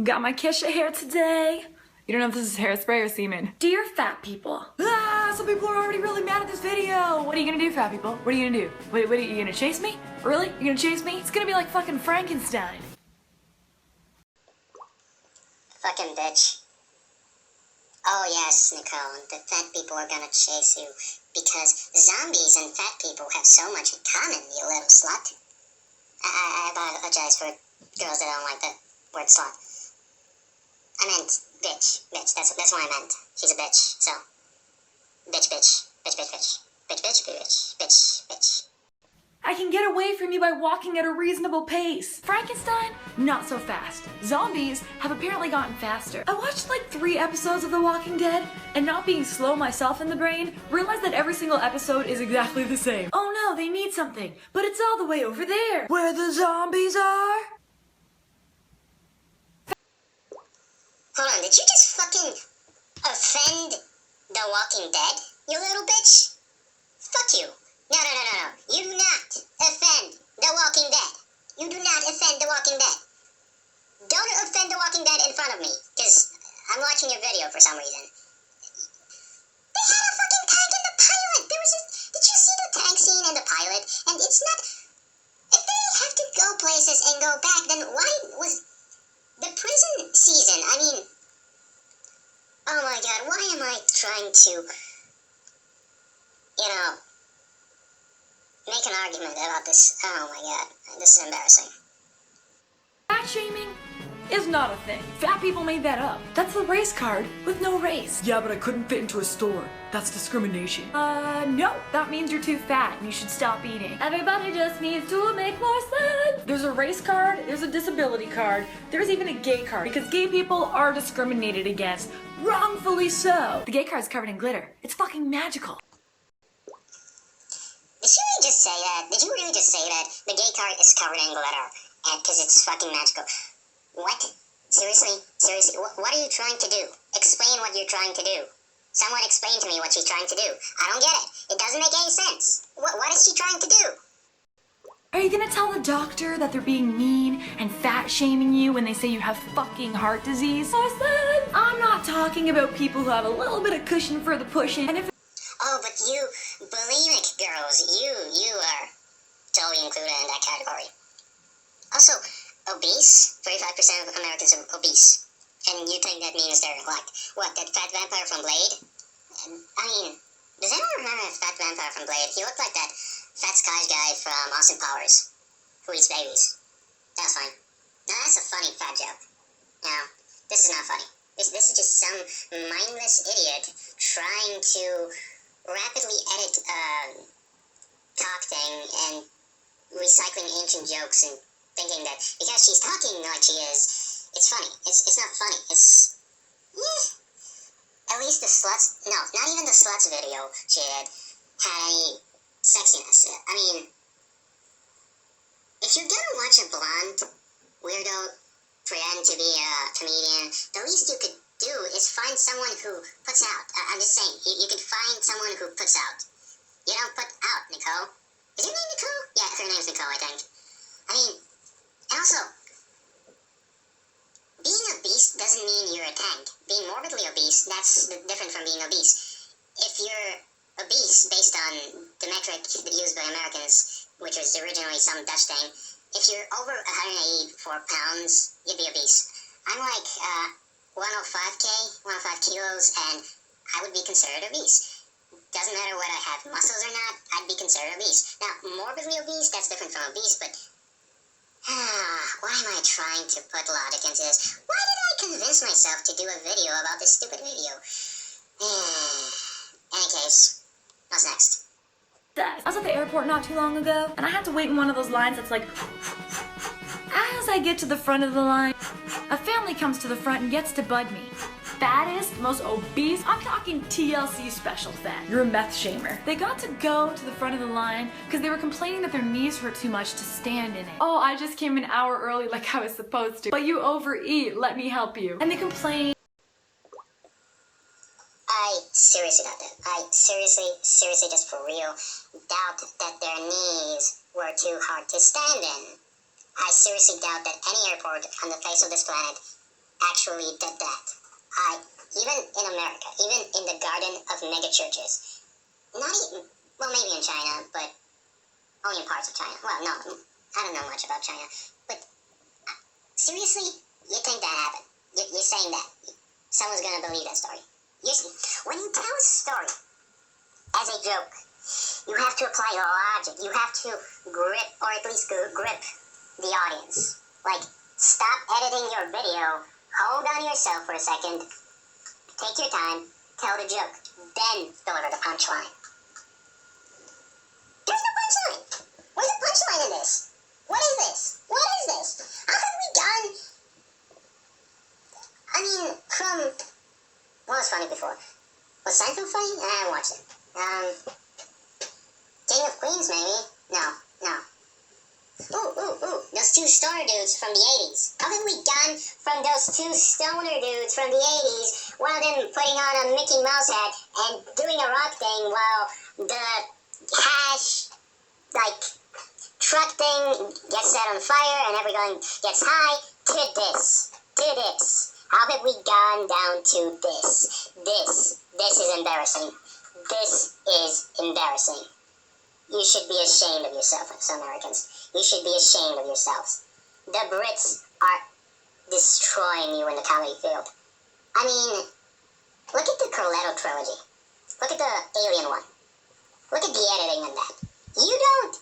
Got my Kesha hair today. You don't know if this is hairspray or semen. Dear fat people. Some people are already really mad at this video. What are you gonna do, fat people? What are you gonna do? What are you gonna chase me? Really? You gonna chase me? It's gonna be like fucking Frankenstein. Fucking bitch. Oh yes, Nicole, the fat people are gonna chase you because zombies and fat people have so much in common, you little slut. I apologize for girls that don't like the word slut. I meant bitch. That's what I meant. She's a bitch, so. Bitch. I can get away from you by walking at a reasonable pace. Frankenstein? Not so fast. Zombies have apparently gotten faster. I watched like 3 episodes of The Walking Dead, and not being slow myself in the brain, realized that every single episode is exactly the same. Oh no, they need something, but it's all the way over there, where the zombies are. Hold on, did you just fucking offend The Walking Dead, you little bitch? Fuck you. No. You do not offend The Walking Dead. You do not offend The Walking Dead. Don't offend The Walking Dead in front of me, because I'm watching your video for some reason. They had a fucking tank in the pilot. Did you see the tank scene in the pilot? And it's not, if they have to go places and go back, then why was the prison season, I mean, oh my god, why am I trying to, make an argument about this? Oh my god, this is embarrassing. Fat shaming is not a thing. Fat people made that up. That's the race card with no race. Yeah, but I couldn't fit into a store. That's discrimination. No. That means you're too fat and you should stop eating. Everybody just needs to make more sense. There's a race card, there's a disability card, there's even a gay card, because gay people are discriminated against. Wrongfully so. The gay card's covered in glitter. It's fucking magical. Did you really just say that? Did you really just say that the gay card is covered in glitter? And because it's fucking magical. What? Seriously? What are you trying to do? Explain what you're trying to do. Someone explain to me what she's trying to do. I don't get it. It doesn't make any sense. What is she trying to do? Are you gonna tell the doctor that they're being mean and fat shaming you when they say you have fucking heart disease? I'm not talking about people who have a little bit of cushion for the pushing. And if Oh, but you bulimic girls, you are totally included in that category. Also, obese, 35% of Americans are obese. And you think that means they're like, what, that fat vampire from Blade? I mean, does anyone remember that fat vampire from Blade? He looked like that fat Skies guy from Austin Powers, who eats babies. That's fine. Now that's a funny fat joke. No, this is not funny. This is just some mindless idiot trying to rapidly edit talk thing and recycling ancient jokes and thinking that because she's talking like she is, it's funny. It's not funny. It's, at least the sluts, no, not even the sluts video she had any sexiness. I mean, if you're gonna watch a blonde weirdo pretend to be a comedian, the least you could do is find someone who puts out. I'm just saying, you could find someone who puts out. You don't put out, Nicole. Is your name Nicole? Yeah, her name's Nicole, I think. I mean, and also, being obese doesn't mean you're a tank. Being morbidly obese, that's different from being obese. If you're obese based on the metric used by Americans, which was originally some Dutch thing, if you're over 184 pounds, you'd be obese. I'm like 105 kilos, and I would be considered obese. Doesn't matter whether I have muscles or not, I'd be considered obese. Now, morbidly obese, that's different from obese, but why am I trying to put logic into this? Why did I convince myself to do a video about this stupid video? Any case, what's next? I was at the airport not too long ago, and I had to wait in one of those lines that's like, as I get to the front of the line, a family comes to the front and gets to bud me. Fattest, most obese, I'm talking TLC special fat. You're a meth shamer. They got to go to the front of the line because they were complaining that their knees hurt too much to stand in it. Oh, I just came an hour early like I was supposed to. But you overeat, let me help you. And they complain. I seriously doubt that. I seriously just for real doubt that their knees were too hard to stand in. I seriously doubt that any airport on the face of this planet actually did that. Even in America, even in the garden of mega churches, not even, well, maybe in China, but only in parts of China. Well, no, I don't know much about China. But seriously, you think that happened? You're saying that someone's gonna believe that story? You see, when you tell a story as a joke, you have to apply logic. You have to grip, or at least grip the audience. Like, stop editing your video, hold on yourself for a second, take your time, tell the joke, then deliver the punchline. There's no punchline. Where's the punchline in this? What is this? What is this? How have we done? I mean, what was funny before? Was Seinfeld funny? I haven't watched it. King of Queens, maybe? No. Ooh. Those two stoner dudes from the 80s. How have we gone from those two stoner dudes from the 80s, one of them putting on a Mickey Mouse hat and doing a rock thing while the hash, truck thing gets set on fire and everyone gets high, to this. How have we gone down to this? This is embarrassing. This is embarrassing. You should be ashamed of yourself, Americans. You should be ashamed of yourselves. The Brits are destroying you in the comedy field. I mean, look at the Corletto trilogy. Look at the Alien one. Look at the editing on that. You don't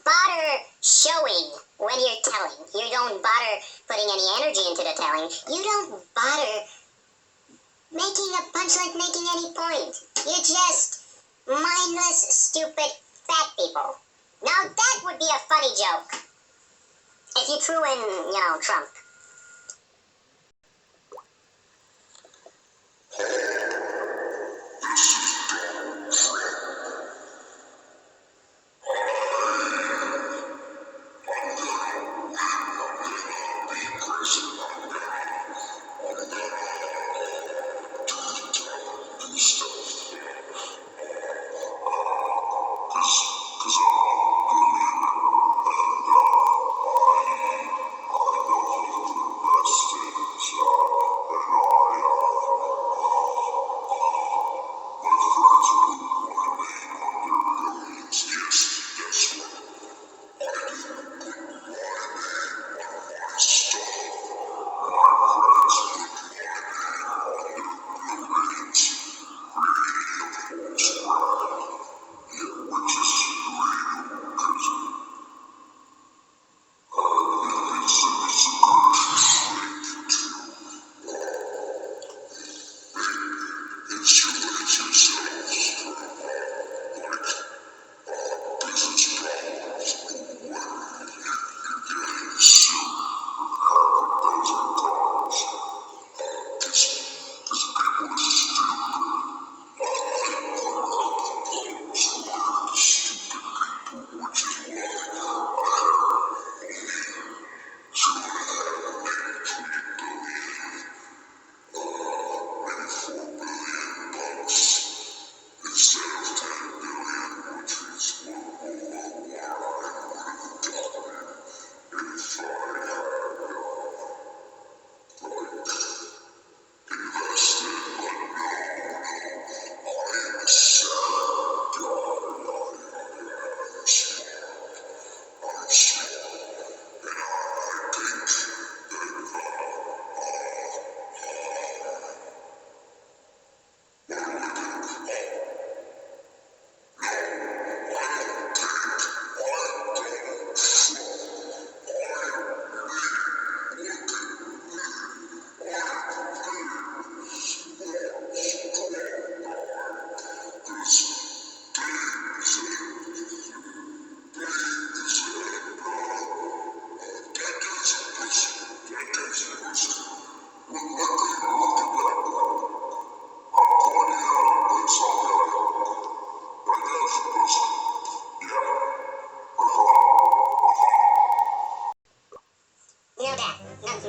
bother showing when you're telling. You don't bother putting any energy into the telling. You don't bother making a punchline, making any point. You're just mindless, stupid, fat people. Now that would be a funny joke. If you threw in, Trump.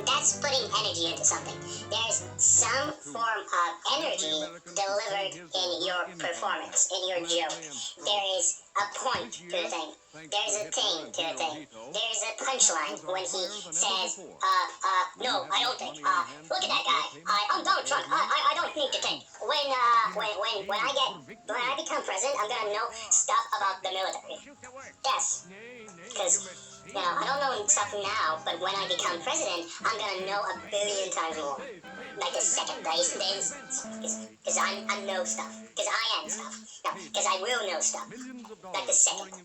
That's putting energy into something. There's some form of energy delivered in your performance, in your joke. There is a point to the thing. There's a thing to the thing. There's a punchline when he says, no, I don't think. Look at that guy. I'm Donald Trump. I don't need to think. When I become president, I'm gonna know stuff about the military. Yes. Because, I don't know stuff now, but when I become president, I'm gonna know a billion times more. Like the second race, because I know stuff. Because I am stuff. No, because I will know stuff. Like the second.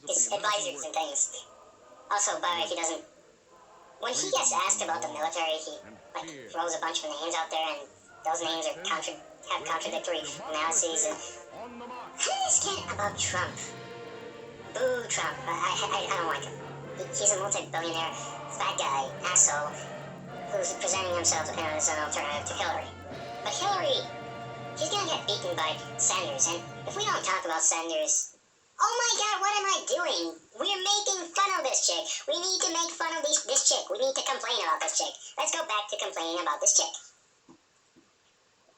His advisors and things. Also, but he doesn't... When he gets asked about the military, he throws a bunch of names out there, and those names are have contradictory analyses. How did this get about Trump? Boo Trump. I don't like him. He's a multi-billionaire, fat guy, asshole, who's presenting himself as an alternative to Hillary. But Hillary, she's gonna get beaten by Sanders, and if we don't talk about Sanders... Oh my god, what am I doing? We're making fun of this chick. We need to make fun of this chick. We need to complain about this chick. Let's go back to complaining about this chick.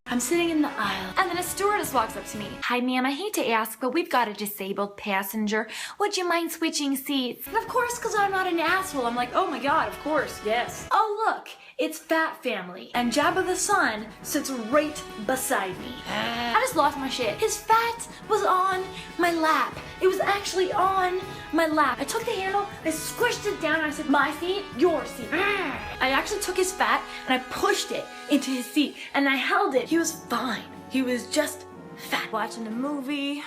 I'm sitting in the aisle, and then a stewardess walks up to me. Hi, ma'am, I hate to ask, but we've got a disabled passenger. Would you mind switching seats? And of course, because I'm not an asshole, I'm like, oh my god, of course, yes. Oh, look, it's Fat Family, and Jabba the Son sits right beside me. I just lost my shit. His fat was on my lap. It was actually on my lap. I took the handle, I squished it down, and I said, my seat, your seat. I actually took his fat, and I pushed it into his seat, and I held it. He was fine. He was just fat. Watching a movie.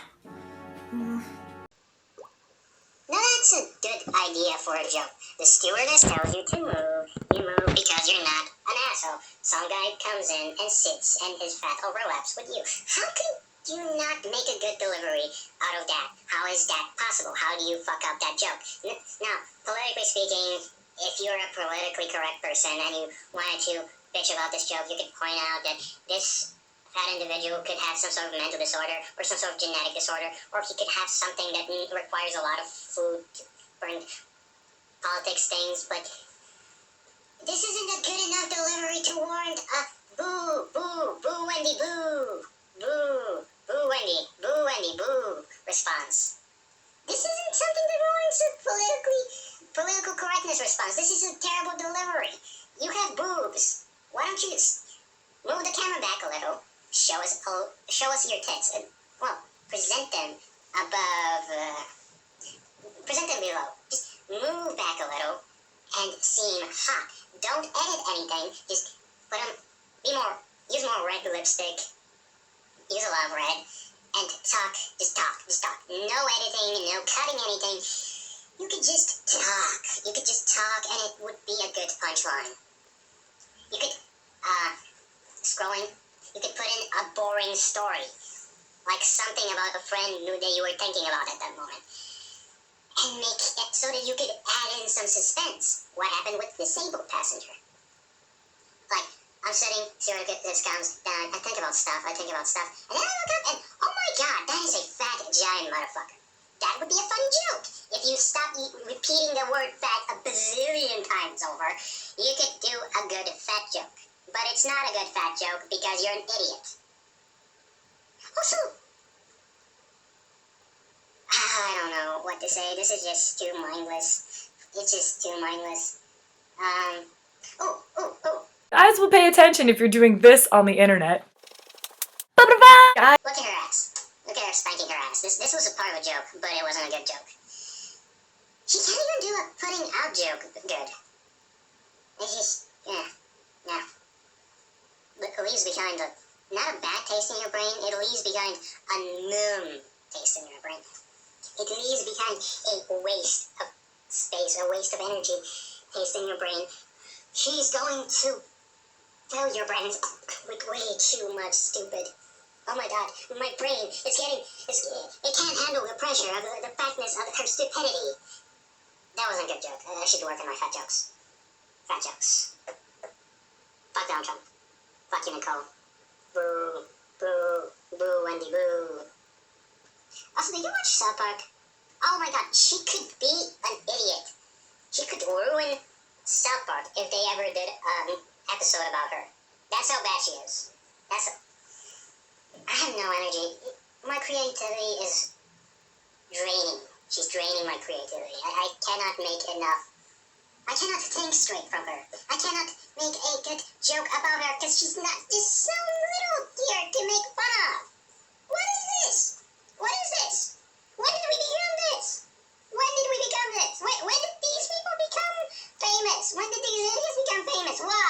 Now that's a good idea for a joke. The stewardess tells you to move. You move because you're not an asshole. Some guy comes in and sits, and his fat overlaps with you. How could you not make a good delivery out of that? How is that possible? How do you fuck up that joke? Now, politically speaking, if you're a politically correct person and you wanted to bitch about this joke, you could point out that this fat individual could have some sort of mental disorder or some sort of genetic disorder, or he could have something that requires a lot of food for politics things, but this isn't a good enough delivery to warrant a boo, boo, boo, Wendy, boo, boo, boo, Wendy, boo response. This isn't something that warrants a political correctness response. This is a terrible delivery. You have boobs. Why don't you move the camera back a little? Show us your tits. Present them present them below. Just move back a little and seem hot. Don't edit anything. Just use more red lipstick. Use a lot of red. And talk. Just talk. No editing, no cutting anything. You could just talk. And it would be a good punchline. You could, scrolling, you could put in a boring story. Like something about a friend that you were thinking about at that moment. And make it so that you could add in some suspense. What happened with the disabled passenger? Like, I'm sitting, this comes down, I think about stuff, and then I look up and, oh my god, that is a fat, giant motherfucker. That would be a funny joke. If you stop repeating the word fat a bazillion times over, you could do a good fat joke. But it's not a good fat joke because you're an idiot. Also, I don't know what to say. This is just too mindless. It's just too mindless. Guys will pay attention if you're doing this on the internet. Look at her ass. Look at her spanking her ass. This was a part of a joke, but it wasn't a good joke. She can't even do a putting out joke good. It's just, no. But it leaves behind not a bad taste in your brain, it leaves behind a numb taste in your brain. It leaves behind a waste of space, a waste of energy taste in your brain. She's going to fill your brains with way too much stupid. Oh my god, my brain, it can't handle the pressure of the fatness of her stupidity. That wasn't a good joke. I should work on my fat jokes. Fat jokes. Fuck Donald Trump. Fuck you, Nicole. Boo, boo, boo, Wendy, boo. Also, did you watch South Park? Oh my god, she could be an idiot. She could ruin South Park if they ever did an episode about her. That's how bad she is. I have no energy. My creativity is draining. She's draining my creativity. I cannot make enough. I cannot think straight from her. I cannot make a good joke about her because she's not just so little here to make fun of. What is this? What is this? When did we become this? When did we become this? When did these people become famous? When did these idiots become famous? Why?